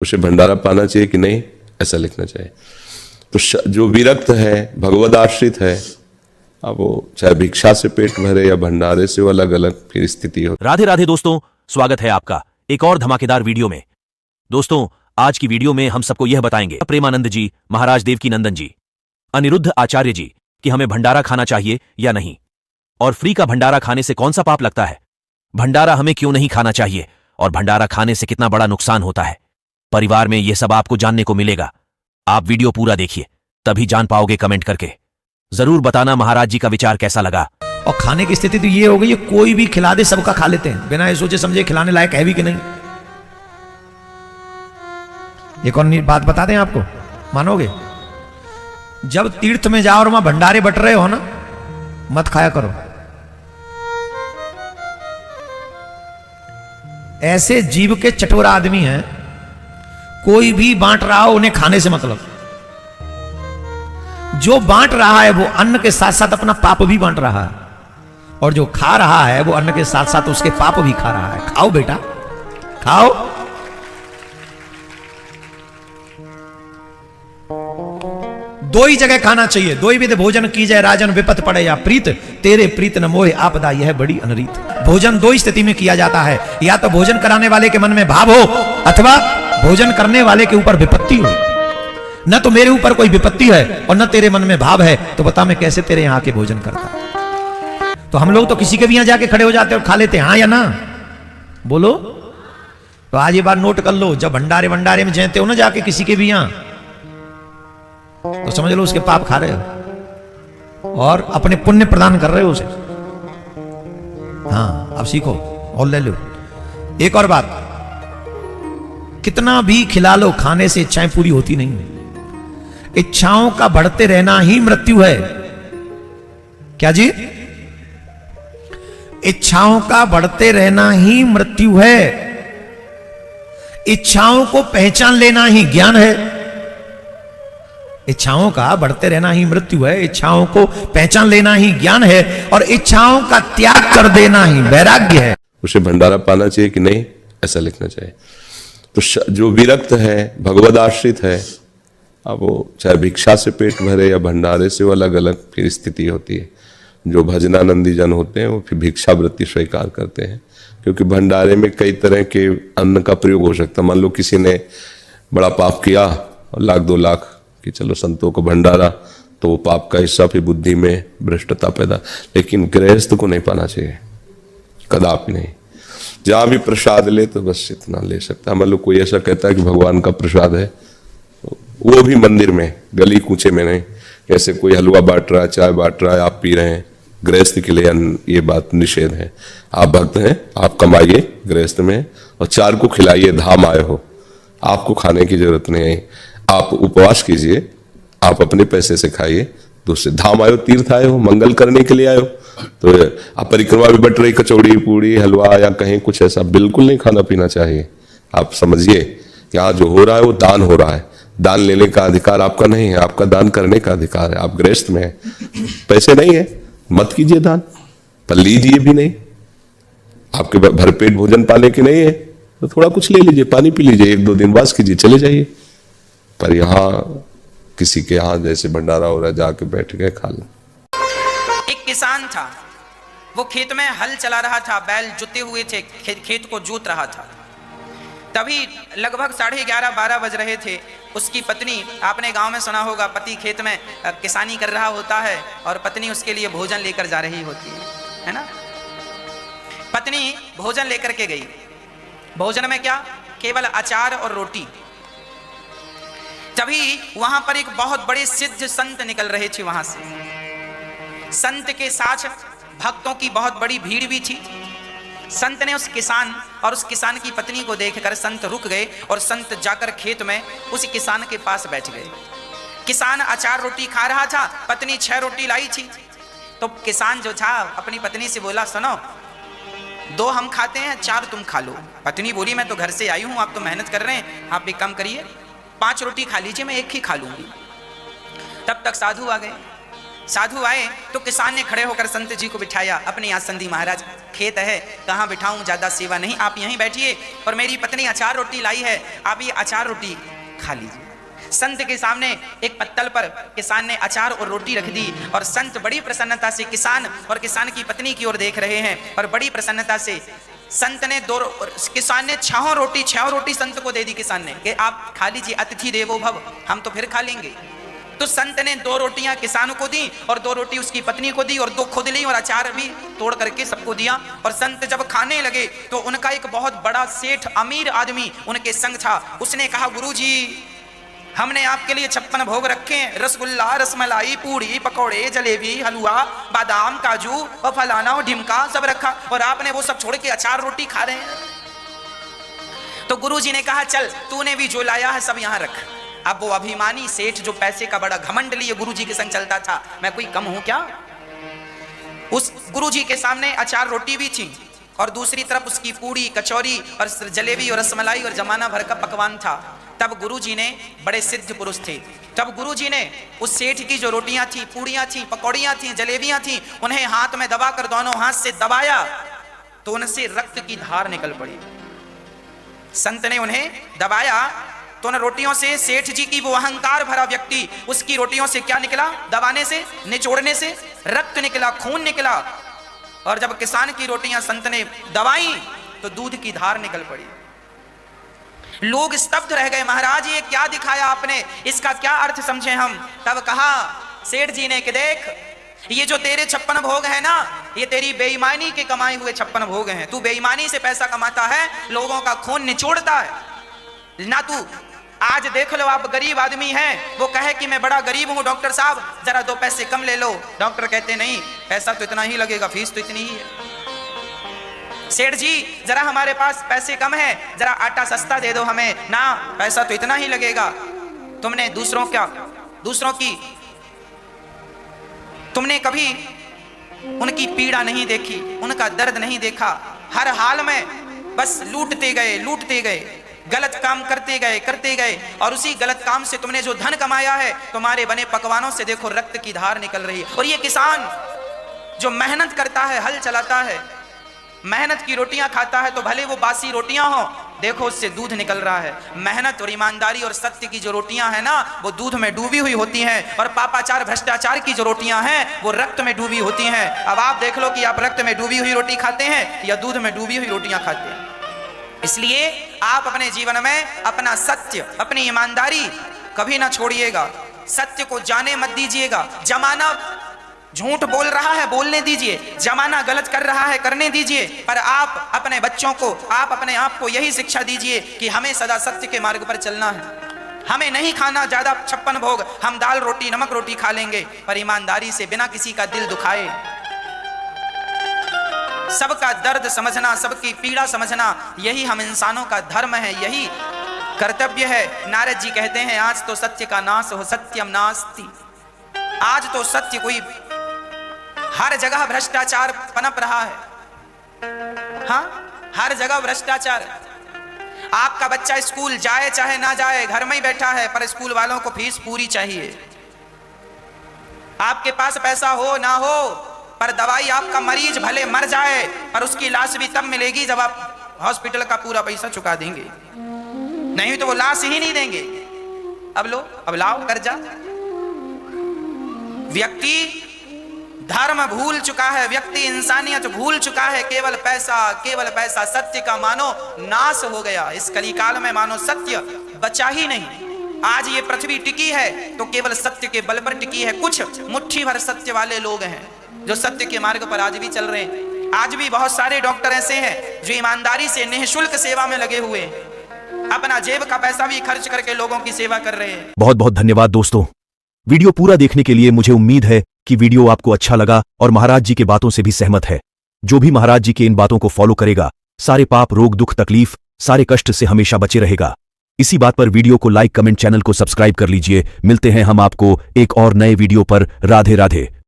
उसे भंडारा पाना चाहिए कि नहीं, ऐसा लिखना चाहिए। तो जो विरक्त है, भगवद आश्रित है, अब वो चाहे भिक्षा से पेट भरे या भंडारे से, वो अलग अलग फिर स्थिति हो। राधे राधे दोस्तों, स्वागत है आपका एक और धमाकेदार वीडियो में। दोस्तों, आज की वीडियो में हम सबको यह बताएंगे प्रेमानंद जी, महाराज देवकीनंदन जी, अनिरुद्ध आचार्य जी कि हमें भंडारा खाना चाहिए या नहीं, और फ्री का भंडारा खाने से कौन सा पाप लगता है, भंडारा हमें क्यों नहीं खाना चाहिए, और भंडारा खाने से कितना बड़ा नुकसान होता है परिवार में, यह सब आपको जानने को मिलेगा। आप वीडियो पूरा देखिए, तभी जान पाओगे। कमेंट करके जरूर बताना महाराज जी का विचार कैसा लगा। और खाने की स्थिति तो ये हो गई है, कोई भी खिला दे सबका खा लेते हैं, बिना ये सोचे समझे खिलाने लायक है भी कि नहीं। एक और बात बता दें आपको, मानोगे? जब तीर्थ में जाओ और वहां भंडारे बट रहे हो ना, मत खाया करो। ऐसे जीव के चटोरा आदमी हैं, कोई भी बांट रहा हो उन्हें खाने से मतलब। जो बांट रहा है वो अन्न के साथ साथ अपना पाप भी बांट रहा है, और जो खा रहा है वो अन्न के साथ साथ उसके पाप भी खा रहा है। खाओ बेटा, खाओ। दो ही जगह खाना चाहिए। दो ही विध भोजन की जाए, राजन विपत पड़े या प्रीत, तेरे प्रीत न मोहे आपदा यह बड़ी अनरीत। भोजन दो ही स्थिति में किया जाता है, या तो भोजन कराने वाले के मन में भाव हो, अथवा भोजन करने वाले के ऊपर विपत्ति हो। न तो मेरे ऊपर कोई विपत्ति है और न तेरे मन में भाव है, तो बता मैं कैसे तेरे यहां के भोजन करता। तो हम लोग तो किसी के भी यहां जाके खड़े हो जाते और खा लेते हैं, हाँ या ना? बोलो। तो आज ये बात नोट कर लो, जब भंडारे में जैते हो ना जाके किसी के भी यहां, तो समझ लो उसके पाप खा रहे हो और अपने पुण्य प्रदान कर रहे हो उसे। हाँ, अब सीखो और ले लो। एक और बात, कितना भी खिला लो, खाने से इच्छाएं पूरी होती नहीं। इच्छाओं का बढ़ते रहना ही मृत्यु है। क्या जी? इच्छाओं का बढ़ते रहना ही मृत्यु है। इच्छाओं को पहचान लेना ही ज्ञान है। इच्छाओं का बढ़ते रहना ही मृत्यु है, इच्छाओं को पहचान लेना ही ज्ञान है, और इच्छाओं का त्याग कर देना ही वैराग्य है। उसे भंडारा पाना चाहिए कि नहीं, ऐसा लिखना चाहिए। तो जो विरक्त है, भगवद आश्रित है, अब वो चाहे भिक्षा से पेट भरे या भंडारे से, वो अलग अलग फिर स्थिति होती है। जो भजनानंदी जन होते हैं वो फिर भिक्षा वृत्ति स्वीकार करते हैं, क्योंकि भंडारे में कई तरह के अन्न का प्रयोग हो सकता है। मान लो किसी ने बड़ा पाप किया और 1-2 लाख कि चलो संतों को भंडारा, तो वो पाप का हिस्सा फिर बुद्धि में भ्रष्टता पैदा। लेकिन गृहस्थ को नहीं पाना चाहिए, कदापि नहीं। जहां भी प्रसाद ले तो बस इतना ले सकता है। मान लो कोई ऐसा कहता है कि भगवान का प्रसाद है, वो भी मंदिर में, गली कूचे में नहीं। ऐसे कोई हलवा बांट रहा है, चाय बांट रहा है, आप पी रहे हैं, गृहस्थ के लिए ये बात निषेध है। आप भक्त हैं, आप कमाइए गृहस्थ में और 4 को खिलाइए, धाम आए हो, आपको खाने की जरूरत नहीं है। आप उपवास कीजिए, आप अपने पैसे से खाइए, दूसरे धाम आयो, तीर्थ आए हो, मंगल करने के लिए आए हो। तो आप परिक्रमा भी बट रही, कचौड़ी पूड़ी हलवा या कहीं कुछ ऐसा बिल्कुल नहीं खाना पीना चाहिए। आप समझिए यहाँ जो हो रहा है वो दान हो रहा है। दान लेने का अधिकार आपका नहीं है, आपका दान करने का अधिकार है। आप गृहस्थ में हैं, पैसे नहीं है, मत कीजिए दान, पर लीजिए भी नहीं। आपके भरपेट भोजन पाने की नहीं है तो थोड़ा कुछ ले लीजिए, पानी पी लीजिए, 1-2 दिन वास कीजिए, चले जाइए। पर यहाँ किसी के यहाँ जैसे भंडारा हो रहा है, जाके बैठ गए खा लो। एक किसान था, वो खेत में हल चला रहा था, बैल जुते हुए थे, खेत को जोत रहा था। तभी लगभग 11:30-12 बज रहे थे। उसकी पत्नी, आपने गांव में सुना होगा, पति खेत में किसानी कर रहा होता है और पत्नी उसके लिए भोजन लेकर जा रही होती है ना। पत्नी भोजन लेकर के गई। भोजन में क्या? केवल अचार और रोटी। तभी वहां पर एक बहुत बड़े सिद्ध संत निकल रहे थे वहां से। संत के साथ भक्तों की बहुत बड़ी भीड़ भी थी। संत ने उस किसान और उस किसान की पत्नी को देखकर संत रुक गए और संत जाकर खेत में उस किसान के पास बैठ गए। किसान अचार रोटी खा रहा था, पत्नी 6 रोटी लाई थी। तो किसान जो था अपनी पत्नी से बोला, सुनो, 2 हम खाते हैं, 4 तुम खा लो। पत्नी बोली, मैं तो घर से आई हूं, आप तो मेहनत कर रहे हैं, आप एक काम करिए, 5 रोटी खा लीजिए, मैं 1 ही खा लूंगी। तब तक साधु आ गए। साधु आए तो किसान ने खड़े होकर संत जी को बिठाया अपने आसन दी। महाराज खेत है, कहाँ बिठाऊं, ज़्यादा सेवा नहीं, आप यहीं बैठिए और मेरी पत्नी अचार रोटी लाई है, आप ये अचार रोटी खा लीजिए। संत के सामने एक पत्तल पर किसान ने अचार और रोटी रख दी और संत बड़ी प्रसन्नता से किसान और किसान की पत्नी की ओर देख रहे हैं और बड़ी प्रसन्नता से संत ने किसान ने 6 रोटी संत को दे दी। किसान ने कि आप खा लीजिए, अतिथि देवो भव, हम तो फिर खा लेंगे। तो संत ने 2 रोटियां किसान को दी और 2 रोटी उसकी पत्नी को दी और 2 खुद ली और अचार भी तोड़ करके सबको दिया। और संत जब खाने लगे तो उनका एक बहुत बड़ा सेठ अमीर आदमी उनके संग था। उसने कहा, गुरुजी हमने आपके लिए 56 भोग रखे हैं, रसगुल्ला, रसमलाई, पूड़ी, पकौड़े, जलेबी, हलवा, बादाम, काजू और फलाना और ढिमका सब रखा और आपने वो सब छोड़ के अचार रोटी खा रहे हैं। तो गुरुजी ने कहा, चल तूने भी जो लाया है सब यहाँ रख। अब वो अभिमानी सेठ जो पैसे का बड़ा घमंड लिए गुरुजी के संग चलता था, मैं कोई कम हूं क्या? उस गुरुजी के सामने अचार रोटी भी थी और दूसरी तरफ उसकी पूड़ी, कचौरी और जलेबी और रसमलाई और जमाना भर का पकवान था। तब गुरुजी ने, बड़े सिद्ध पुरुष थे, तब गुरुजी ने उस सेठ की जो रोटियां थी, पूड़ियां थी, पकौड़ियां थी, जलेबियां थी, उन्हें हाथ में दबाकर दोनों हाथ से दबाया तो उनसे रक्त की धार निकल पड़ी। संत ने उन्हें दबाया तो उन रोटियों से सेठ जी की वो अहंकार भरा व्यक्ति, उसकी रोटियों से क्या निकला? दबाने से, निचोड़ने से रक्त निकला, खून निकला। और जब किसान की रोटियां संत ने दबाई तो दूध की धार निकल पड़ी। लोग स्तब्ध रह गए, महाराज ये क्या दिखाया आपने, इसका क्या अर्थ समझे हम? तब कहा सेठ जी ने कि देख, ये जो तेरे 56 भोग है ना, ये तेरी बेईमानी के कमाए हुए 56 भोग हैं। तू बेईमानी से पैसा कमाता है, लोगों का खून निचोड़ता है ना। तू आज देख लो, आप गरीब आदमी हैं, वो कहे कि मैं बड़ा गरीब हूं, डॉक्टर साहब जरा 2 पैसे कम ले लो। डॉक्टर कहते नहीं, पैसा तो इतना ही लगेगा, फीस तो इतनी ही है। सेठ जी जरा हमारे पास पैसे कम है, जरा आटा सस्ता दे दो हमें ना, पैसा तो इतना ही लगेगा। तुमने तुमने कभी उनकी पीड़ा नहीं देखी, उनका दर्द नहीं देखा। हर हाल में बस लूटते गए, गलत काम करते गए और उसी गलत काम से तुमने जो धन कमाया है, तुम्हारे बने पकवानों से देखो रक्त की धार निकल रही है। और ये किसान जो मेहनत करता है, हल चलाता है, मेहनत की रोटियां खाता है, तो भले वो बासी रोटियां हो, देखो उससे दूध निकल रहा है। मेहनत और ईमानदारी और सत्य की जो रोटियां हैं ना, वो दूध में डूबी हुई होती हैं, और पापाचार भ्रष्टाचार की जो रोटियां हैं वो रक्त में डूबी होती हैं। अब आप देख लो कि आप रक्त में डूबी हुई रोटी खाते हैं या दूध में डूबी हुई रोटियां खाते हैं। इसलिए आप अपने जीवन में अपना सत्य, अपनी ईमानदारी कभी ना छोड़िएगा। सत्य को जाने मत दीजिएगा। जमाना झूठ बोल रहा है, बोलने दीजिए। जमाना गलत कर रहा है, करने दीजिए। पर आप अपने बच्चों को, आप अपने आप को यही शिक्षा दीजिए कि हमें सदा सत्य के मार्ग पर चलना है। हमें नहीं खाना ज्यादा 56 भोग, हम दाल रोटी, नमक रोटी खा लेंगे, पर ईमानदारी से, बिना किसी का दिल दुखाए, सबका दर्द समझना, सबकी पीड़ा समझना, यही हम इंसानों का धर्म है, यही कर्तव्य है। नारद जी कहते हैं, आज तो सत्य का नाश हो, सत्यम नास्ति। आज तो सत्य कोई, हर जगह भ्रष्टाचार पनप रहा है। हाँ, हर जगह भ्रष्टाचार। आपका बच्चा स्कूल जाए चाहे ना जाए, घर में ही बैठा है, पर स्कूल वालों को फीस पूरी चाहिए। आपके पास पैसा हो ना हो, पर दवाई, आपका मरीज भले मर जाए, पर उसकी लाश भी तब मिलेगी जब आप हॉस्पिटल का पूरा पैसा चुका देंगे, नहीं तो वो लाश ही नहीं देंगे। अब लो, अब लाओ कर्जा। व्यक्ति धर्म भूल चुका है, व्यक्ति इंसानियत भूल चुका है। केवल पैसा, सत्य का मानो नाश हो गया। इस कलिकाल में मानो सत्य बचा ही नहीं। आज ये पृथ्वी टिकी है तो केवल सत्य के बल पर टिकी है। कुछ मुट्ठी भर सत्य वाले लोग हैं जो सत्य के मार्ग पर आज भी चल रहे हैं। आज भी बहुत सारे डॉक्टर ऐसे हैं जो ईमानदारी से निःशुल्क सेवा में लगे हुए हैं, अपना जेब का पैसा भी खर्च करके लोगों की सेवा कर रहे हैं। बहुत बहुत धन्यवाद दोस्तों, वीडियो पूरा देखने के लिए। मुझे उम्मीद है कि वीडियो आपको अच्छा लगा और महाराज जी के बातों से भी सहमत है। जो भी महाराज जी के इन बातों को फॉलो करेगा, सारे पाप, रोग, दुख, तकलीफ, सारे कष्ट से हमेशा बचे रहेगा। इसी बात पर वीडियो को लाइक, कमेंट, चैनल को सब्सक्राइब कर लीजिए। मिलते हैं हम आपको एक और नए वीडियो पर। राधे राधे।